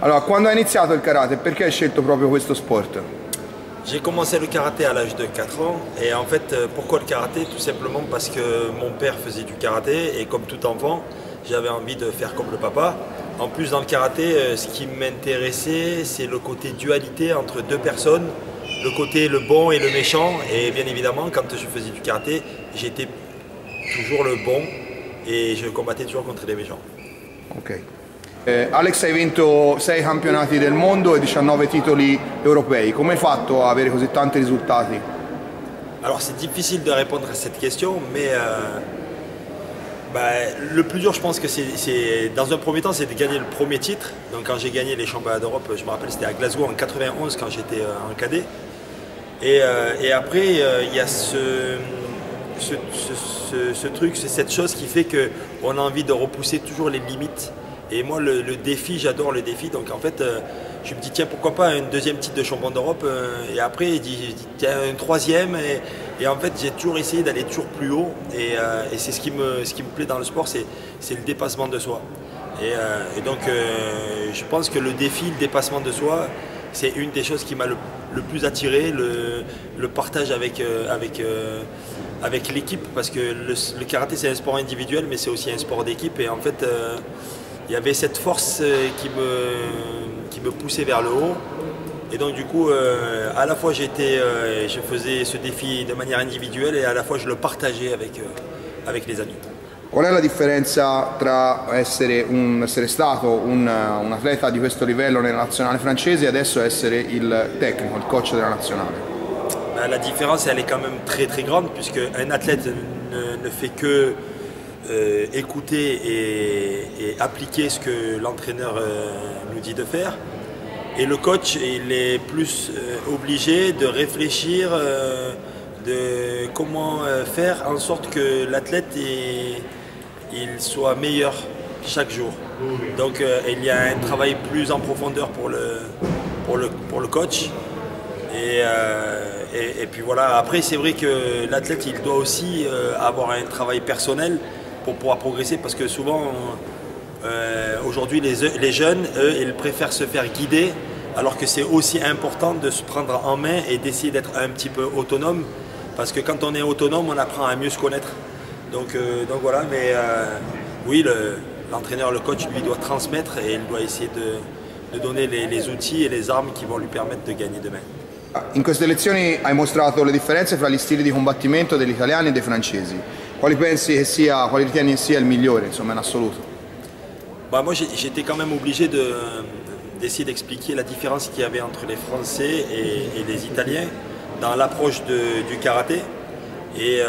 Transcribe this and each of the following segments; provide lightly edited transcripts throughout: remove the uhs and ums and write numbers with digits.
Allora, quando hai iniziato il karate, perché hai scelto proprio questo sport? J'ai commencé le karaté à l'âge de 4 ans et en fait pourquoi le karaté? Tout simplement parce que mon père faisait du karaté et comme tout enfant j'avais envie de faire comme le papa. En plus dans le karaté ce qui m'intéressait c'est le côté dualité entre deux personnes, le côté le bon et le méchant et bien évidemment quand je faisais du karaté j'étais toujours le bon et je combattais toujours contre les méchants. Ok. Alex, hai vinto 6 campionati del mondo e 19 titoli europei. Come hai fatto a avere così tanti risultati? Alors c'est difficile de répondre à cette question, mais le plus dur je pense que c'est dans un premier temps c'est de gagner le premier titre. Donc quand j'ai gagné les championnats d'Europe, je me rappelle c'était à Glasgow en 91 quand j'étais en cadet. Et après il y a ce truc, c'est cette chose qui fait qu'on a envie de repousser toujours les limites. Et moi le défi, j'adore le défi, donc en fait je me dis tiens pourquoi pas un deuxième titre de champion d'Europe et après je dis tiens un troisième et en fait j'ai toujours essayé d'aller toujours plus haut et c'est ce qui me plaît dans le sport, c'est le dépassement de soi. Et donc je pense que le défi, le dépassement de soi, c'est une des choses qui m'a le plus attiré, le partage avec l'équipe parce que le karaté c'est un sport individuel mais c'est aussi un sport d'équipe et en fait il y avait cette force qui me poussait vers le haut. Et donc du coup, à la fois je faisais ce défi de manière individuelle et à la fois je le partageais avec les amis. Qual è la differenza tra essere stato un atleta di questo livello nella nazionale francese e adesso essere il tecnico, il coach della nazionale? La différence elle est quand même très très grande puisque un athlète ne fait que écouter et appliquer ce que l'entraîneur nous dit de faire. Et le coach, il est plus obligé de réfléchir de comment faire en sorte que l'athlète il soit meilleur chaque jour. Donc il y a un travail plus en profondeur pour le coach. Et puis voilà, après c'est vrai que l'athlète il doit aussi avoir un travail personnel pour pouvoir progresser parce que souvent aujourd'hui les jeunes eux ils préfèrent se faire guider alors que c'est aussi important de se prendre en main et d'essayer d'être un petit peu autonome parce que quand on est autonome on apprend à mieux se connaître donc voilà mais oui l'entraîneur, le coach lui doit transmettre et il doit essayer de donner les outils et les armes qui vont lui permettre de gagner demain. In queste lezioni hai mostrato le differenze fra gli stili di combattimento degli italiani e dei francesi. Quali ritieni sia il migliore, insomma, in assoluto? Moi j'étais quand même obligé d'essayer d'expliquer la différence qu'il y avait entre les Français et les Italiens dans l'approche du karaté. Et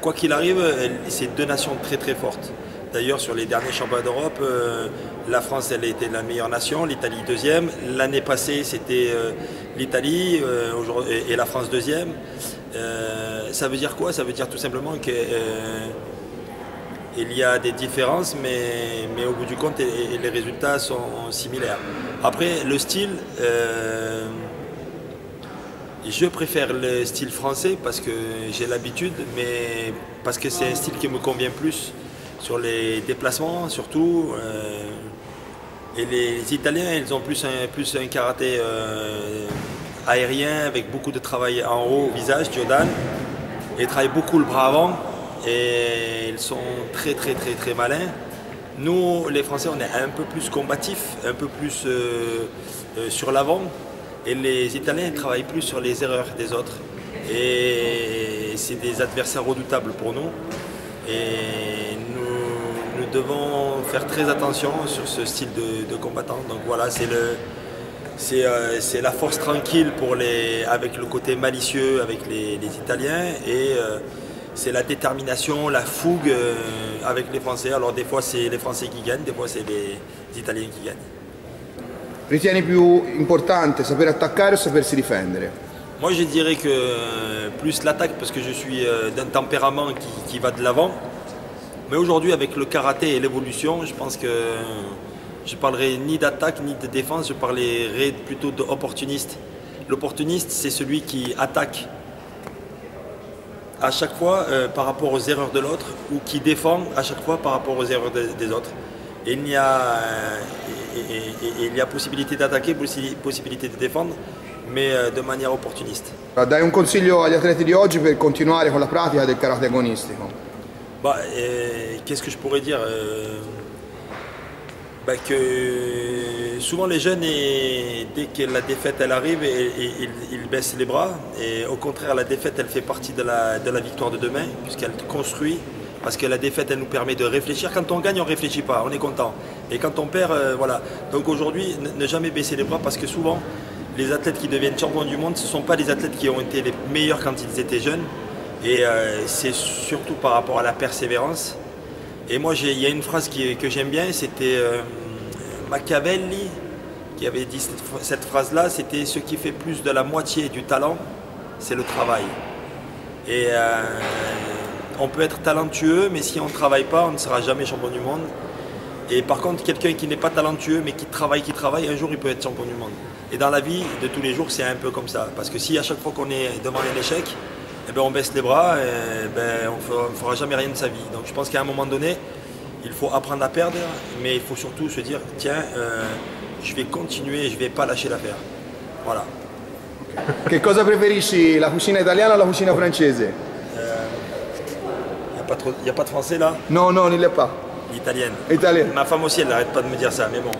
quoi qu'il arrive, c'est deux nations très très fortes. D'ailleurs sur les derniers championnats d'Europe, la France elle était la meilleure nation, l'Italie deuxième. L'année passée c'était l'Italie et la France deuxième. Ça veut dire quoi? Ça veut dire tout simplement qu'il y a des différences mais au bout du compte les résultats sont similaires. Après le style, je préfère le style français parce que j'ai l'habitude mais parce que c'est un style qui me convient plus. Sur les déplacements surtout. Et les Italiens, ils ont plus un karaté aérien avec beaucoup de travail en haut au visage, Jordan. Ils travaillent beaucoup le bras avant et ils sont très très très très malins. Nous, les Français, on est un peu plus combatifs, un peu plus sur l'avant. Et les Italiens, ils travaillent plus sur les erreurs des autres. Et c'est des adversaires redoutables pour nous. Et nous devons faire très attention sur ce style de combattant. Donc voilà, c'est la force tranquille avec le côté malicieux avec les Italiens et c'est la détermination, la fougue avec les Français. Alors des fois c'est les Français qui gagnent, des fois c'est les Italiens qui gagnent. Ritieni più importante saper attaccare o sapersi difendere? Moi je dirais que plus l'attaque parce que je suis d'un tempérament qui va de l'avant. Mais aujourd'hui avec le karaté et l'évolution, je pense que je parlerai ni d'attaque ni de défense, je parlerai plutôt d'opportuniste. L'opportuniste c'est celui qui attaque à chaque fois par rapport aux erreurs de l'autre ou qui défend à chaque fois par rapport aux erreurs des autres. Et il y a, il y a possibilité d'attaquer, possibilité de défendre, mais de manière opportuniste. Dai un consiglio agli atleti di oggi per continuare con la pratica del karate agonistico. Bah, qu'est-ce que je pourrais dire bah, que souvent les jeunes, dès que la défaite elle arrive, ils baissent les bras. Et au contraire, la défaite elle fait partie de la victoire de demain, puisqu'elle construit. Parce que la défaite elle nous permet de réfléchir. Quand on gagne, on ne réfléchit pas, on est content. Et quand on perd, voilà. Donc aujourd'hui, ne jamais baisser les bras, parce que souvent, les athlètes qui deviennent champions du monde, ce ne sont pas les athlètes qui ont été les meilleurs quand ils étaient jeunes. Et c'est surtout par rapport à la persévérance. Et moi, il y a une phrase que j'aime bien, c'était Machiavelli qui avait dit cette phrase-là, c'était ce qui fait plus de la moitié du talent, c'est le travail. Et on peut être talentueux, mais si on ne travaille pas, on ne sera jamais champion du monde. Et par contre, quelqu'un qui n'est pas talentueux, mais qui travaille, un jour, il peut être champion du monde. Et dans la vie de tous les jours, c'est un peu comme ça. Parce que si à chaque fois qu'on est devant un échec, eh ben, on baisse les bras, et ben, on ne fera jamais rien de sa vie. Donc je pense qu'à un moment donné, il faut apprendre à perdre, mais il faut surtout se dire, tiens, je vais continuer, je ne vais pas lâcher l'affaire. Voilà. Che cosa preferisci, la cucina italiana o la cucina francese? Il n'y a pas de français là? No, no, il n'y a pas. L'italienne. Italienne. Ma femme aussi, elle n'arrête pas de me dire ça, mais bon.